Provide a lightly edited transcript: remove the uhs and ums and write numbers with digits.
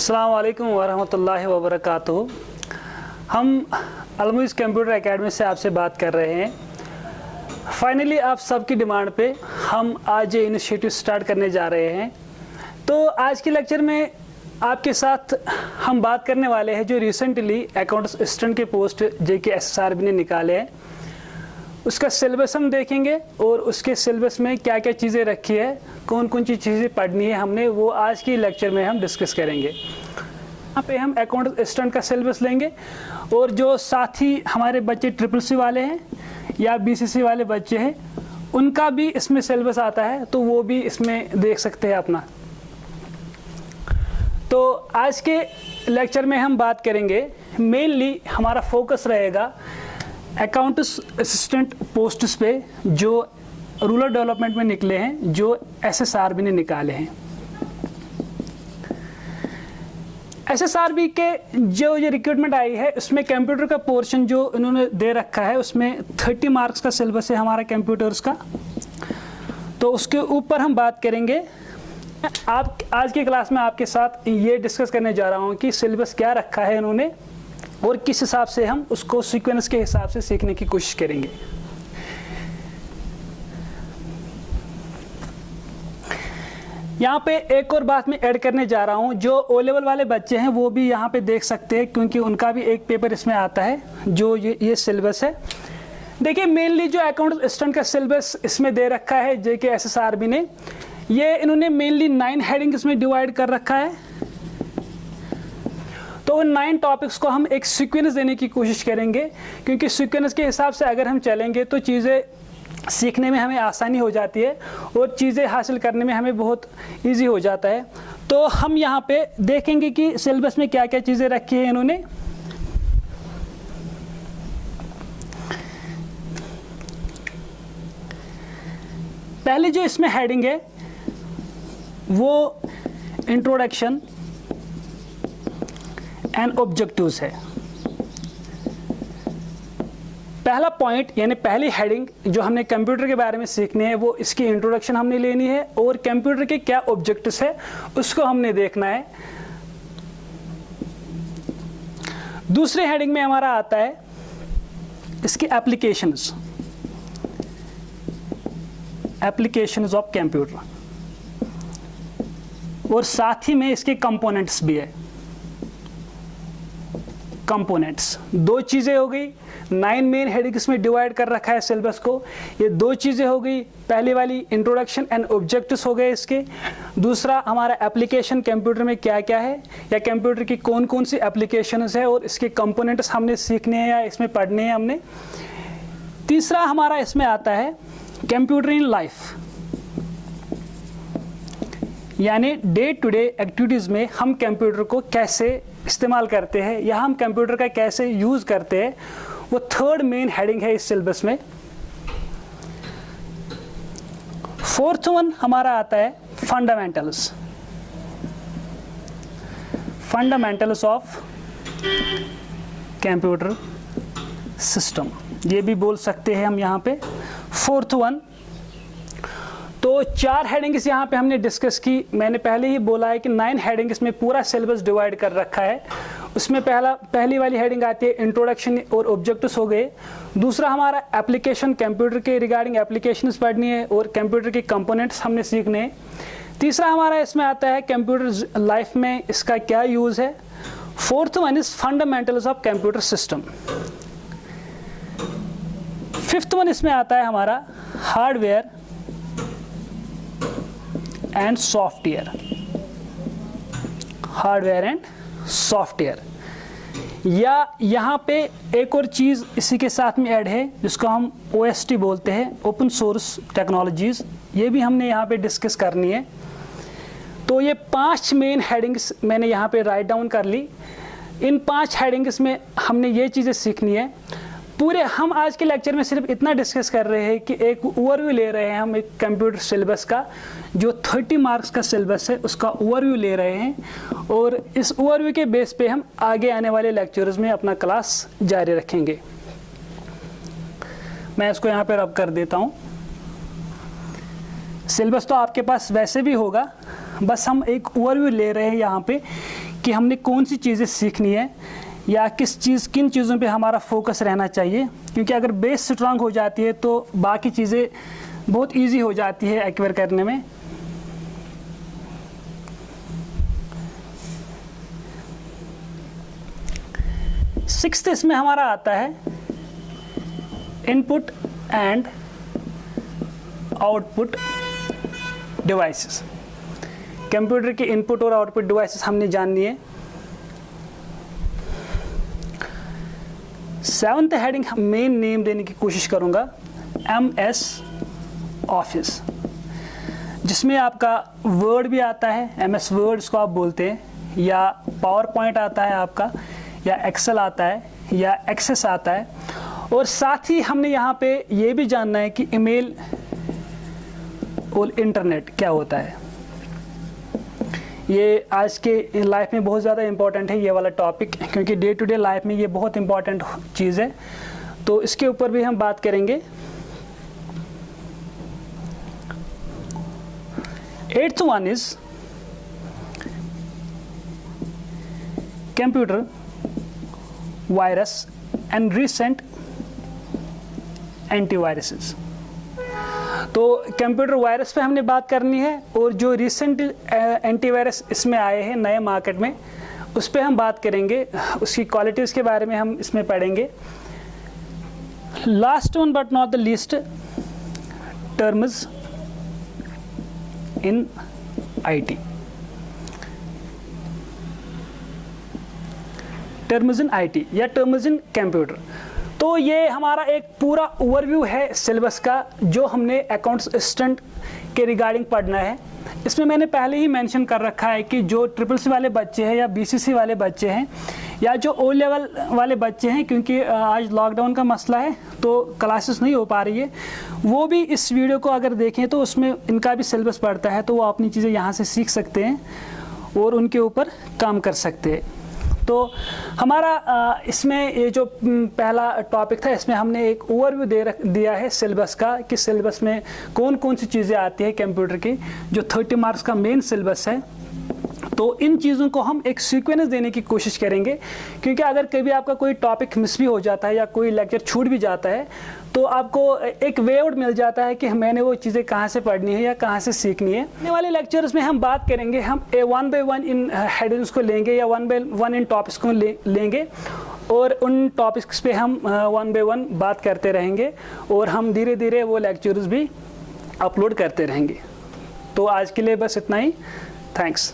अस्सलाम वालेकुम वरहमतुल्लाहि वबरकातुहू। हम अलमुइज़ कंप्यूटर एकेडमी से आपसे बात कर रहे हैं। फाइनली आप सबकी डिमांड पे हम आज ये इनिशिएटिव स्टार्ट करने जा रहे हैं। तो आज के लेक्चर में आपके साथ हम बात करने वाले हैं जो रिसेंटली अकाउंट असिस्टेंट के पोस्ट JKSSRB ने निकाले हैं, उसका सिलेबस हम देखेंगे और उसके सिलेबस में क्या क्या चीज़ें रखी है, कौन कौन सी चीज़ें पढ़नी है हमने, वो आज की लेक्चर में हम डिस्कस करेंगे। यहाँ पे हम अकाउंट असिस्टेंट का सिलेबस लेंगे और जो साथी हमारे बच्चे CCC वाले हैं या BCC वाले बच्चे हैं उनका भी इसमें सिलेबस आता है, तो वो भी इसमें देख सकते हैं अपना। तो आज के लेक्चर में हम बात करेंगे, मेनली हमारा फोकस रहेगा अकाउंट असिस्टेंट पोस्ट्स पे जो रूरल डेवलपमेंट में निकले हैं, जो SSRB ने निकाले हैं। SSRB के जो ये रिक्रूटमेंट आई है उसमें कंप्यूटर का पोर्शन जो इन्होंने दे रखा है उसमें 30 मार्क्स का सिलेबस है हमारा कंप्यूटर्स का। तो उसके ऊपर हम बात करेंगे। आप आज की क्लास में आपके साथ ये डिस्कस करने जा रहा हूँ कि सिलेबस क्या रखा है इन्होंने और किस हिसाब से हम उसको सीक्वेंस के हिसाब से सीखने की कोशिश करेंगे। यहाँ पे एक और बात मैं ऐड करने जा रहा हूँ, जो O लेवल वाले बच्चे हैं वो भी यहाँ पे देख सकते हैं क्योंकि उनका भी एक पेपर इसमें आता है जो ये सिलेबस है। देखिए मेनली जो अकाउंट असिस्टेंट का सिलेबस इसमें दे रखा है JKSSRB ने, ये इन्होंने मेनली 9 हेडिंग इसमें डिवाइड कर रखा है। तो उन 9 टॉपिक्स को हम एक सीक्वेंस देने की कोशिश करेंगे क्योंकि सीक्वेंस के हिसाब से अगर हम चलेंगे तो चीज़ें सीखने में हमें आसानी हो जाती है और चीज़ें हासिल करने में हमें बहुत इजी हो जाता है। तो हम यहाँ पे देखेंगे कि सिलेबस में क्या क्या चीज़ें रखी हैं इन्होंने। पहले जो इसमें हेडिंग है वो इंट्रोडक्शन एंड ऑब्जेक्टिव्स है। पहला पॉइंट यानी पहली हेडिंग जो हमने कंप्यूटर के बारे में सीखनी है वो इसकी इंट्रोडक्शन हमने लेनी है और कंप्यूटर के क्या ऑब्जेक्टिव्स है उसको हमने देखना है। दूसरी हेडिंग में हमारा आता है इसकी एप्लीकेशंस ऑफ कंप्यूटर और साथ ही में इसके कंपोनेंट्स भी है। कंपोनेंट्स दो चीज़ें हो गई, 9 मेन हेडिंग्स में डिवाइड कर रखा है सिलेबस को। ये दो चीज़ें हो गई, पहली वाली इंट्रोडक्शन एंड ऑब्जेक्टिव्स हो गए इसके। दूसरा हमारा एप्लीकेशन कंप्यूटर में क्या क्या है या कंप्यूटर की कौन कौन सी एप्लीकेशंस है और इसके कंपोनेंट्स हमने सीखने हैं या इसमें पढ़ने हैं हमने। तीसरा हमारा इसमें आता है कंप्यूटर इन लाइफ, यानी डे टू डे एक्टिविटीज़ में हम कंप्यूटर को कैसे इस्तेमाल करते हैं या हम कंप्यूटर का कैसे यूज़ करते हैं, वो थर्ड मेन हेडिंग है इस सिलेबस में। फोर्थ वन हमारा आता है फंडामेंटल्स ऑफ कंप्यूटर सिस्टम, ये भी बोल सकते हैं हम यहाँ पे फोर्थ वन। तो 4 हेडिंग्स यहाँ पे हमने डिस्कस की। मैंने पहले ही बोला है कि 9 हेडिंग्स में पूरा सिलेबस डिवाइड कर रखा है। उसमें पहली वाली हेडिंग आती है इंट्रोडक्शन और ऑब्जेक्टिव्स हो गए। दूसरा हमारा एप्लीकेशन, कंप्यूटर के रिगार्डिंग एप्लीकेशंस पढ़नी है और कंप्यूटर के कंपोनेंट्स हमने सीखने हैं। तीसरा हमारा इसमें आता है कंप्यूटर लाइफ में इसका क्या यूज़ है। Fourth one is fundamentals of computer system. Fifth one इसमें आता है हमारा हार्डवेयर एंड सॉफ्टवेयर, या यहाँ पे एक और चीज़ इसी के साथ में ऐड है जिसको हम OST बोलते हैं, ओपन सोर्स टेक्नोलॉजीज़, ये भी हमने यहाँ पे डिस्कस करनी है। तो ये 5 मेन हेडिंग्स मैंने यहाँ पे राइट डाउन कर ली। इन 5 हेडिंग्स में हमने ये चीज़ें सीखनी है। पूरे हम आज के लेक्चर में सिर्फ इतना डिस्कस कर रहे हैं कि एक ओवरव्यू ले रहे हैं हम एक कंप्यूटर सिलेबस का, जो 30 मार्क्स का सिलेबस है उसका ओवरव्यू ले रहे हैं और इस ओवरव्यू के बेस पे हम आगे आने वाले लेक्चर्स में अपना क्लास जारी रखेंगे। मैं इसको यहाँ पे रब कर देता हूँ। सिलेबस तो आपके पास वैसे भी होगा, बस हम एक ओवरव्यू ले रहे हैं यहाँ पे कि हमने कौन सी चीज़ें सीखनी है या किन चीज़ों पे हमारा फोकस रहना चाहिए, क्योंकि अगर बेस स्ट्रांग हो जाती है तो बाकी चीज़ें बहुत इजी हो जाती है एक्वायर करने में। सिक्स्थ इसमें हमारा आता है input and output devices. Computer के इनपुट और आउटपुट डिवाइसेस हमने जाननी है। सेवंथ हेडिंग मेन नेम देने की कोशिश करूंगा, MS ऑफिस, जिसमें आपका वर्ड भी आता है, MS वर्ड इसको आप बोलते हैं, या पावर पॉइंट आता है आपका, या एक्सेल आता है, या एक्सेस आता है। और साथ ही हमने यहाँ पे ये भी जानना है कि ईमेल और इंटरनेट क्या होता है। ये आज के लाइफ में बहुत ज़्यादा इम्पोर्टेंट है ये वाला टॉपिक, क्योंकि डे टू डे लाइफ में ये बहुत इम्पोर्टेंट चीज़ है, तो इसके ऊपर भी हम बात करेंगे। 8th one is computer virus and recent antiviruses. तो कंप्यूटर वायरस पे हमने बात करनी है, और जो रिसेंट एंटीवायरस इसमें आए हैं नए मार्केट में, उस पे हम बात करेंगे, उसकी क्वालिटीज़ के बारे में हम इसमें पढ़ेंगे। Last one but not the least, terms in IT। Terms in IT या टर्म्स इन कंप्यूटर। तो ये हमारा एक पूरा ओवरव्यू है सिलेबस का, जो हमने अकाउंट्स असिस्टेंट के रिगार्डिंग पढ़ना है। इसमें मैंने पहले ही मेंशन कर रखा है कि जो CCC वाले बच्चे हैं या BCC वाले बच्चे हैं या जो O लेवल वाले बच्चे हैं, क्योंकि आज लॉकडाउन का मसला है तो क्लासेस नहीं हो पा रही है, वो भी इस वीडियो को अगर देखें तो उसमें इनका भी सिलेबस पढ़ता है, तो वो अपनी चीज़ें यहाँ से सीख सकते हैं और उनके ऊपर काम कर सकते हैं। तो हमारा इसमें ये जो पहला टॉपिक था, इसमें हमने एक ओवरव्यू दिया है सिलेबस का, कि सिलेबस में कौन कौन सी चीज़ें आती है कंप्यूटर की, जो 30 मार्क्स का मेन सिलेबस है। तो इन चीज़ों को हम एक सीक्वेंस देने की कोशिश करेंगे, क्योंकि अगर कभी आपका कोई टॉपिक मिस भी हो जाता है या कोई लेक्चर छूट भी जाता है, तो आपको एक वे आउट मिल जाता है कि मैंने वो चीज़ें कहाँ से पढ़नी है या कहाँ से सीखनी है। आने वाले लेक्चर्स में हम बात करेंगे, हम 1 by 1 इन हेडिंग्स को लेंगे या 1 by 1 इन टॉपिक्स को लेंगे, और उन टॉपिक्स पे हम 1 by 1 बात करते रहेंगे, और हम धीरे धीरे वो लेक्चर्स भी अपलोड करते रहेंगे। तो आज के लिए बस इतना ही। थैंक्स।